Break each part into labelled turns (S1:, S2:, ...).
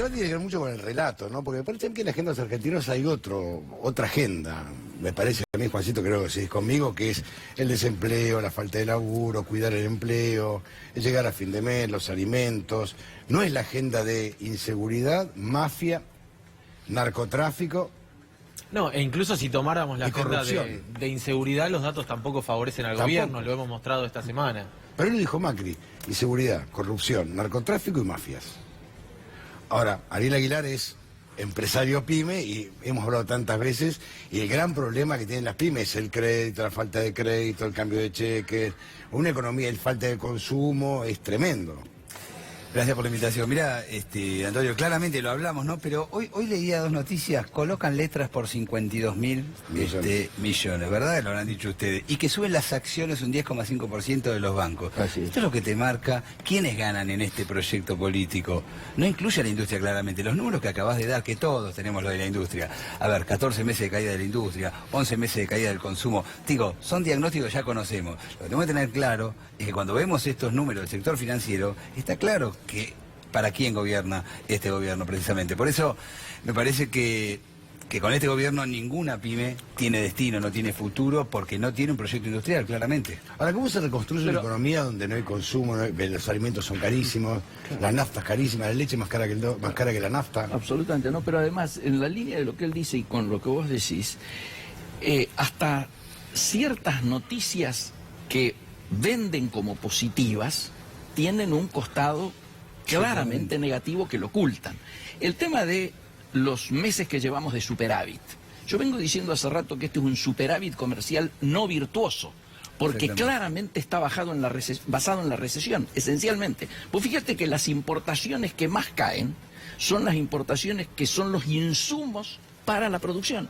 S1: además tiene que ver mucho con el relato, ¿no? Porque me parece que en la agenda de los argentinos hay otra agenda. Me parece a mí, Juancito, creo que sí, conmigo, que es el desempleo, la falta de laburo, cuidar el empleo, el llegar a fin de mes, los alimentos. No es la agenda de inseguridad, mafia, narcotráfico.
S2: No, e incluso si tomáramos la agenda
S1: corrupción.
S2: de inseguridad, los datos tampoco favorecen al gobierno, lo hemos mostrado esta semana.
S1: Pero él dijo Macri, inseguridad, corrupción, narcotráfico y mafias. Ahora, Ariel Aguilar es empresario pyme y hemos hablado tantas veces, y el gran problema que tienen las pymes es el crédito, la falta de crédito, el cambio de cheques, una economía, el falta de consumo, es tremendo.
S3: Gracias por la invitación. Mira, Antonio, claramente lo hablamos, ¿no? Pero hoy leía dos noticias, colocan letras por 52.000 millones, ¿verdad? Lo habrán dicho ustedes. Y que suben las acciones un 10,5% de los bancos.
S1: Así es.
S3: Esto es lo que te marca quiénes ganan en este proyecto político. No incluye a la industria claramente. Los números que acabas de dar, que todos tenemos lo de la industria. A ver, 14 meses de caída de la industria, 11 meses de caída del consumo. Digo, son diagnósticos que ya conocemos. Lo que tenemos que tener claro es que cuando vemos estos números del sector financiero, está claro que para quién gobierna este gobierno precisamente. Por eso me parece que con este gobierno ninguna pyme tiene destino, no tiene futuro, porque no tiene un proyecto industrial, claramente.
S1: Ahora, ¿cómo se reconstruye una economía donde no hay consumo, los alimentos son carísimos, la nafta es carísima, la leche más cara que la nafta?
S4: Absolutamente, no, pero además, en la línea de lo que él dice y con lo que vos decís, hasta ciertas noticias que venden como positivas tienen un costado claramente negativo que lo ocultan. El tema de los meses que llevamos de superávit. Yo vengo diciendo hace rato que este es un superávit comercial no virtuoso, porque claramente está basado en la recesión, esencialmente. Pues fíjate que las importaciones que más caen son las importaciones que son los insumos para la producción.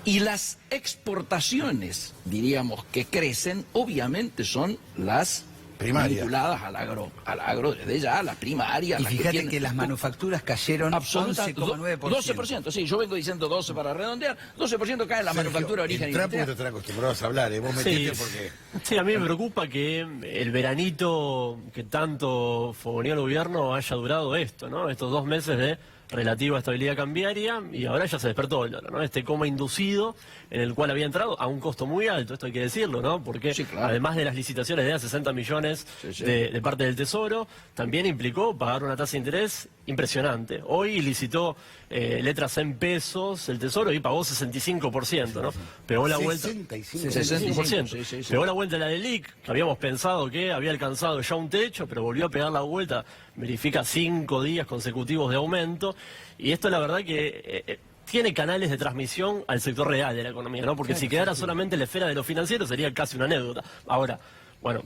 S4: Y las exportaciones, diríamos, que crecen, obviamente son las
S1: primarias,
S4: vinculadas al agro desde ya, la primaria.
S3: Y fíjate que las manufacturas cayeron 11,9%.
S4: 12%, sí, yo vengo diciendo 12 para redondear, 12% cae en la manufactura de origen
S1: industrial.
S4: industrial.
S1: Porque te están acostumbrados a hablar, vos metiste porque...
S5: Sí, a mí me preocupa que el veranito que tanto fogoneó el gobierno haya durado esto, ¿no? Estos 2 meses de relativa estabilidad cambiaria, y ahora ya se despertó el dólar, ¿no? Este coma inducido en el cual había entrado a un costo muy alto, esto hay que decirlo, ¿no? Porque
S4: sí, claro,
S5: además de las licitaciones de 60 millones de parte del Tesoro, también implicó pagar una tasa de interés impresionante. Hoy licitó letras en pesos el Tesoro y pagó 65%, ¿no? Pegó la vuelta... 65%. Pegó la vuelta la LELIQ, que habíamos pensado que había alcanzado ya un techo, pero volvió a pegar la vuelta, verifica 5 días consecutivos de aumento, y esto la verdad que tiene canales de transmisión al sector real de la economía, ¿no? Porque si quedara solamente en la esfera de lo financiero sería casi una anécdota. Ahora, bueno,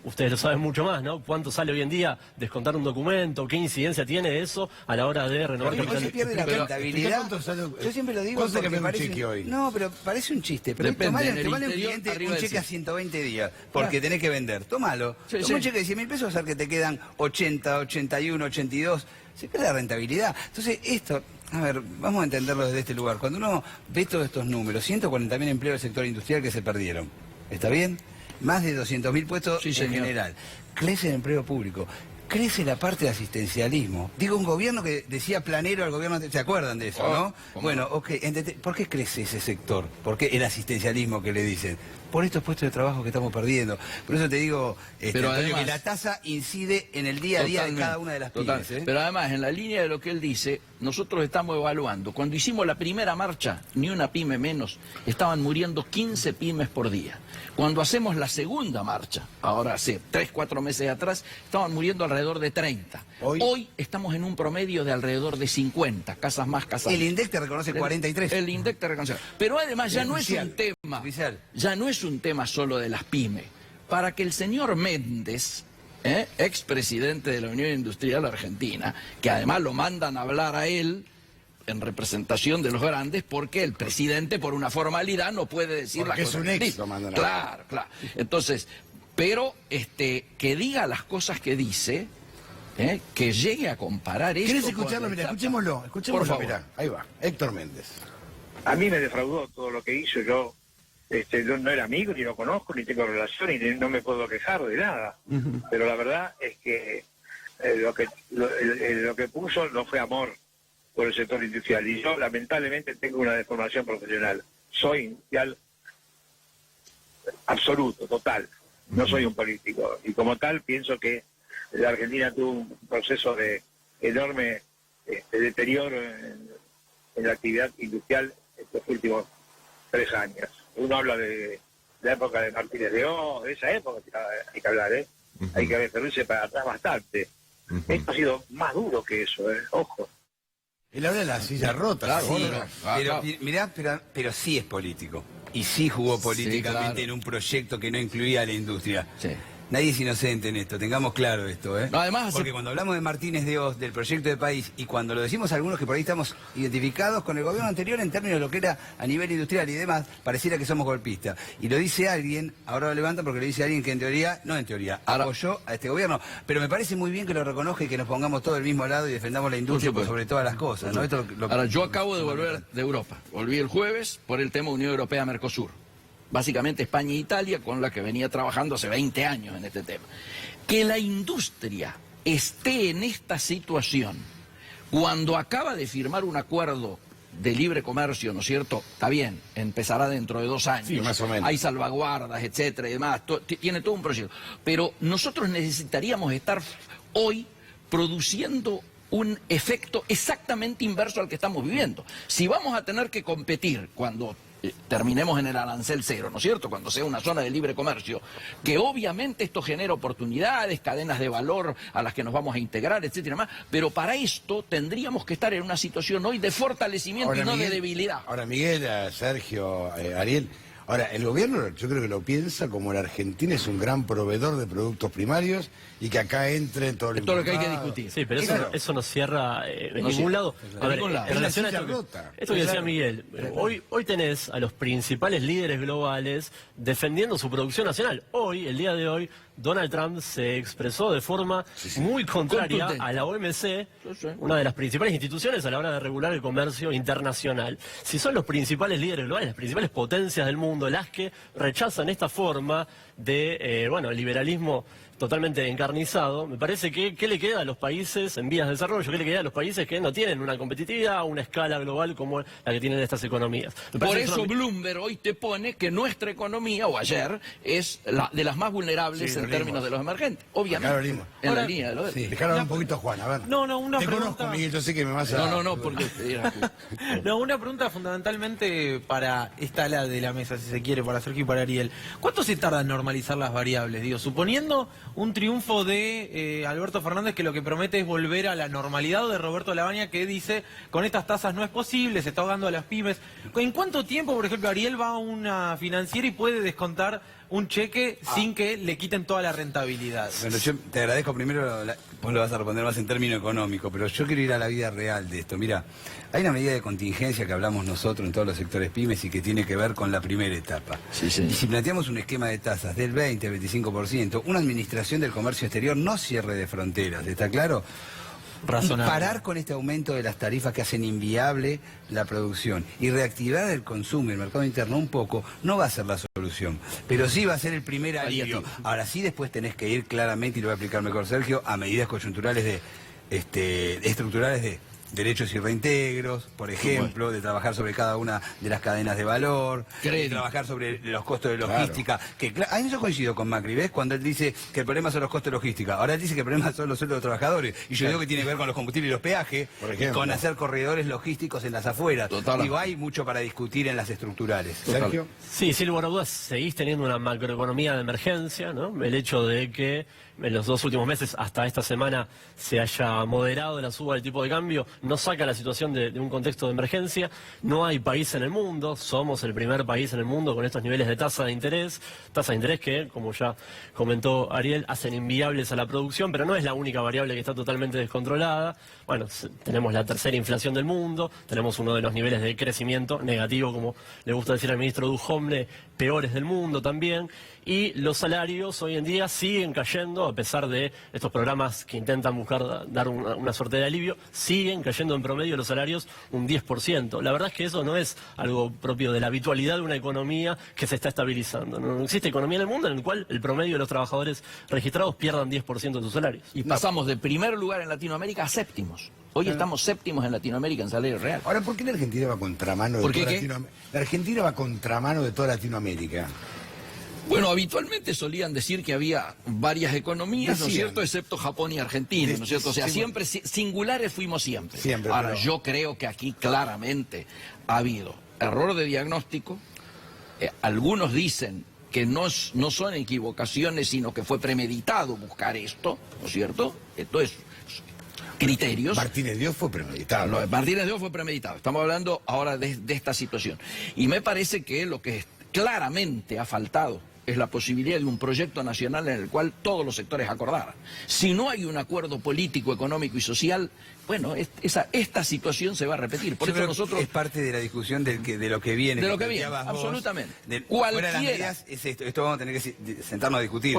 S5: ustedes lo saben mucho más, ¿no? ¿Cuánto sale hoy en día descontar un documento? ¿Qué incidencia tiene eso a la hora de renovar
S3: capital? Se pierde la rentabilidad. Yo siempre lo digo porque
S1: me
S3: parece...
S1: cheque hoy?
S3: No, pero parece un chiste. Pero tomale un cliente un cheque a 120 días, porque tenés que vender. Tómalo. Toma un cheque de 100.000 pesos, va a ser que te quedan 80, 81, 82. Se pierde la rentabilidad. Entonces, esto... A ver, vamos a entenderlo desde este lugar. Cuando uno ve todos estos números, 140.000 empleos del sector industrial que se perdieron. ¿Está bien? Más de 200.000 puestos en general. Crece el empleo público. Crece la parte de asistencialismo. Digo, un gobierno que decía planero al gobierno... ¿Se acuerdan de eso, no? Bueno, ok. ¿Por qué crece ese sector? ¿Por qué el asistencialismo que le dicen? Por estos puestos de trabajo que estamos perdiendo. Por eso te digo,
S4: pero además,
S3: que la tasa incide en el día a día de cada una de las pymes.
S4: Pero además, en la línea de lo que él dice, nosotros estamos evaluando. Cuando hicimos la primera marcha, ni una pyme menos, estaban muriendo 15 pymes por día. Cuando hacemos la segunda marcha, ahora hace 3, 4 meses atrás, estaban muriendo alrededor de 30. Hoy estamos en un promedio de alrededor de 50, casas más, casas menos.
S3: El INDEC te reconoce 43.
S4: El INDEC te reconoce. Pero además ya no es un tema, ya no es un tema solo de las pymes. Para que el señor Méndez, expresidente de la Unión Industrial Argentina, que además lo mandan a hablar a él en representación de los grandes, porque el presidente por una formalidad no puede decir las cosas.
S1: Porque es un ex, lo mandan a
S4: Claro, claro. Entonces, pero que diga las cosas que dice, que llegue a comparar esto.
S1: ¿Quieres escucharlo? Mira, escuchémoslo, mirá, ahí va, Héctor Méndez.
S6: A mí me defraudó todo lo que hizo. Yo no era amigo, ni lo conozco, ni tengo relación, y no me puedo quejar de nada. Pero la verdad es que lo que puso no fue amor por el sector industrial. Y yo lamentablemente tengo una deformación profesional. Soy industrial absoluto, total. No soy un político. Y como tal pienso que la Argentina tuvo un proceso de enorme deterioro en la actividad industrial estos últimos 3 años. Uno habla de la época de Martínez de de esa época hay que hablar, hay que referirse para atrás bastante. Esto ha sido más duro que eso, ojo.
S1: Él habla de la silla rota,
S3: claro,
S1: sí,
S3: pero mirá, pero sí es político. Y sí jugó políticamente
S4: claro.
S3: en un proyecto que no incluía a la industria.
S4: Sí.
S3: Nadie es inocente en esto, tengamos claro esto, ¿eh?
S4: No, además,
S3: porque cuando hablamos de Martínez de Oz, del proyecto de país, y cuando lo decimos a algunos que por ahí estamos identificados con el gobierno anterior en términos de lo que era a nivel industrial y demás, pareciera que somos golpistas. Y lo dice alguien, ahora lo levanta porque lo dice alguien que en teoría, no en teoría, apoyó a este gobierno. Pero me parece muy bien que lo reconozca y que nos pongamos todos del mismo lado y defendamos la industria por sobre todas las cosas, ¿no? Esto
S4: Ahora, yo acabo de volver de Europa. Volví el jueves por el tema Unión Europea-Mercosur. Básicamente España e Italia, con la que venía trabajando hace 20 años en este tema. Que la industria esté en esta situación, cuando acaba de firmar un acuerdo de libre comercio, ¿no es cierto? Está bien, empezará dentro de 2 años.
S1: Sí, más o menos.
S4: Hay salvaguardas, etcétera y demás. Tiene todo un proyecto. Pero nosotros necesitaríamos estar hoy produciendo un efecto exactamente inverso al que estamos viviendo. Si vamos a tener que competir cuando terminemos en el arancel cero, ¿no es cierto?, cuando sea una zona de libre comercio, que obviamente esto genera oportunidades, cadenas de valor a las que nos vamos a integrar, etcétera, más, pero para esto tendríamos que estar en una situación hoy de fortalecimiento ahora, y no Miguel, de debilidad.
S1: Ahora, Miguel, Sergio, Ariel, ahora, el gobierno yo creo que lo piensa como la Argentina es un gran proveedor de productos primarios y que acá entre todo lo
S4: que hay que discutir.
S5: Sí, pero eso no cierra de ningún lado. A ver, en relación a esto que decía Miguel, hoy tenés a los principales líderes globales defendiendo su producción nacional. Hoy, el día de hoy, Donald Trump se expresó de forma muy contraria a la OMC, una de las principales instituciones a la hora de regular el comercio internacional. Si son los principales líderes globales, las principales potencias del mundo, las que rechazan esta forma de, liberalismo totalmente encarnizado, me parece que ¿qué le queda a los países en vías de desarrollo? ¿Qué le queda a los países que no tienen una competitividad, una escala global como la que tienen estas economías?
S4: Por eso Bloomberg hoy te pone que nuestra economía, o ayer, es de las más vulnerables en términos de los emergentes. Obviamente, en la línea de lo de...
S1: Dejaron un poquito a Juan, a ver.
S2: Una
S1: te
S2: pregunta...
S1: conozco, Miguel, yo sé que me vas a...
S4: No, porque...
S2: una pregunta fundamentalmente para esta ala de la mesa, si se quiere, para Sergio y para Ariel. ¿Cuánto se tarda en normalizar las variables? Digo, suponiendo un triunfo de Alberto Fernández que lo que promete es volver a la normalidad, o de Roberto Lavagna que dice con estas tasas no es posible, se está ahogando a las pymes. ¿En cuánto tiempo, por ejemplo, Ariel va a una financiera y puede descontar un cheque sin que le quiten toda la rentabilidad?
S3: Bueno, yo te agradezco primero, vos lo vas a responder más en términos económicos, pero yo quiero ir a la vida real de esto. Mira, hay una medida de contingencia que hablamos nosotros en todos los sectores pymes y que tiene que ver con la primera etapa.
S4: Sí.
S3: Y si planteamos un esquema de tasas del 20 al 25%, una administración del comercio exterior no cierre de fronteras, ¿está claro?
S2: Razonable.
S3: Parar con este aumento de las tarifas que hacen inviable la producción y reactivar el consumo y el mercado interno un poco, no va a ser la solución, pero sí va a ser el primer alivio. Ahora sí, después tenés que ir claramente, y lo voy a explicar mejor Sergio, a medidas coyunturales estructurales de derechos y reintegros, por ejemplo, de trabajar sobre cada una de las cadenas de valor, de trabajar sobre los costos de logística. Ahí yo coincido con Macri, ¿ves? Cuando él dice que el problema son los costos de logística. Ahora él dice que el problema son los sueldos de los trabajadores. Y yo digo que tiene que ver con los combustibles y los peajes, con hacer corredores logísticos en las afueras. Digo, hay mucho para discutir en las estructurales.
S1: Sergio.
S5: Sí, sin lugar a dudas, seguís teniendo una macroeconomía de emergencia, ¿no? El hecho de que en los 2 últimos meses, hasta esta semana, se haya moderado la suba del tipo de cambio, no saca la situación de un contexto de emergencia. No hay país en el mundo, somos el primer país en el mundo con estos niveles de tasa de interés que, como ya comentó Ariel, hacen inviables a la producción, pero no es la única variable que está totalmente descontrolada. Bueno, tenemos la tercera inflación del mundo, tenemos uno de los niveles de crecimiento negativo, como le gusta decir al ministro Duhovne, peores del mundo también, y los salarios hoy en día siguen cayendo, a pesar de estos programas que intentan buscar dar una suerte de alivio, siguen cayendo en promedio los salarios un 10%. La verdad es que eso no es algo propio de la habitualidad de una economía que se está estabilizando. No existe economía en el mundo en el cual el promedio de los trabajadores registrados pierdan 10% de sus salarios.
S4: Y pasamos de primer lugar en Latinoamérica a séptimos. Hoy estamos séptimos en Latinoamérica en salario real.
S1: Ahora, ¿por qué la Argentina va contramano de toda Latinoamérica? La Argentina va contramano de toda Latinoamérica.
S4: Bueno, habitualmente solían decir que había varias economías, ¿no es cierto?, excepto Japón y Argentina, ¿no es cierto? O sea, siempre singulares fuimos siempre. Ahora,
S1: pero
S4: yo creo que aquí claramente ha habido error de diagnóstico. Algunos dicen que no son equivocaciones, sino que fue premeditado buscar esto, ¿no es cierto? Esto es criterios.
S1: Martínez Dios fue premeditado.
S4: No, Martínez Dios fue premeditado. Estamos hablando ahora de esta situación. Y me parece que lo que claramente ha faltado es la posibilidad de un proyecto nacional en el cual todos los sectores acordaran. Si no hay un acuerdo político, económico y social, bueno, esta situación se va a repetir. Por eso nosotros...
S3: Es parte de la discusión de lo que viene.
S4: De lo que viene, absolutamente.
S3: Fuera de las medidas, esto vamos a tener que sentarnos a discutir.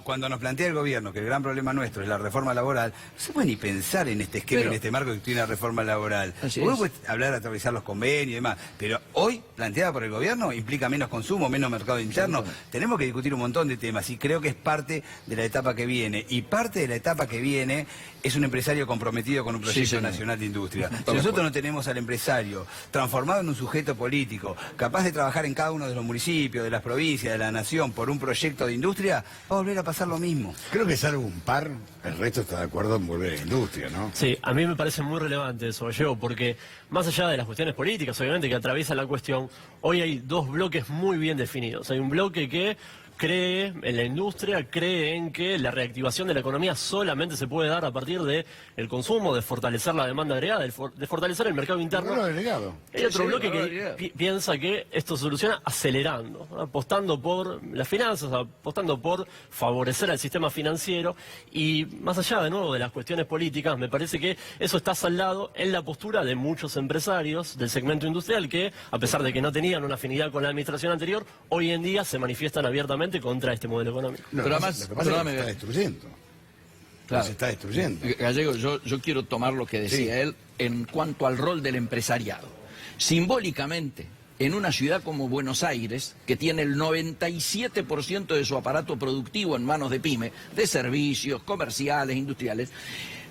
S3: Cuando nos plantea el gobierno que el gran problema nuestro es la reforma laboral, no se puede ni pensar en este esquema, en este marco que tiene una reforma laboral. Uno puede hablar de actualizar los convenios y demás, pero hoy, planteada por el gobierno, implica menos consumo, menos mercado interno. Tenemos que discutir un montón de temas y creo que es parte de la etapa que viene. Y parte de la etapa que viene es un empresario comprometido con un proyecto nacional de industria. Si nosotros no tenemos al empresario transformado en un sujeto político, capaz de trabajar en cada uno de los municipios, de las provincias, de la nación, por un proyecto de industria, va a volver a pasar lo mismo.
S1: Creo que salvo un par, el resto está de acuerdo en volver a la industria, ¿no?
S5: Sí, a mí me parece muy relevante eso, Gallego, porque más allá de las cuestiones políticas, obviamente, que atraviesan la cuestión, hoy hay dos bloques muy bien definidos. Hay un bloque que cree en la industria, cree en que la reactivación de la economía solamente se puede dar a partir del consumo, de fortalecer la demanda agregada, de fortalecer el mercado interno. Hay otro bloque que piensa que esto se soluciona acelerando, ¿no? Apostando por las finanzas, apostando por favorecer al sistema financiero, y más allá de nuevo de las cuestiones políticas, me parece que eso está saldado en la postura de muchos empresarios del segmento industrial que, a pesar de que no tenían una afinidad con la administración anterior, hoy en día se manifiestan abiertamente contra este modelo económico.
S1: No, pero además, lo que pasa es que se está destruyendo. Claro. Se está destruyendo.
S4: Gallego, yo quiero tomar lo que decía él en cuanto al rol del empresariado. Simbólicamente, en una ciudad como Buenos Aires, que tiene el 97% de su aparato productivo en manos de pyme, de servicios, comerciales, industriales,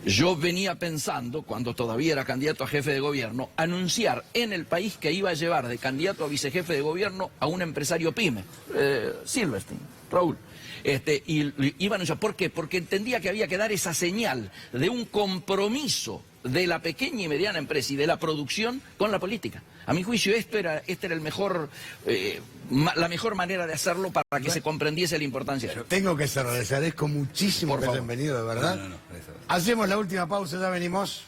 S4: yo venía pensando, cuando todavía era candidato a jefe de gobierno, anunciar en el país que iba a llevar de candidato a vicejefe de gobierno a un empresario pyme, Silverstein, Raúl. Y iba a anunciar, ¿por qué? Porque entendía que había que dar esa señal de un compromiso de la pequeña y mediana empresa y de la producción con la política. A mi juicio este era el mejor, la mejor manera de hacerlo para que se comprendiese la importancia.
S1: Tengo que cerrar, les agradezco muchísimo que hayan venido, de verdad. Hacemos la última pausa, ya venimos.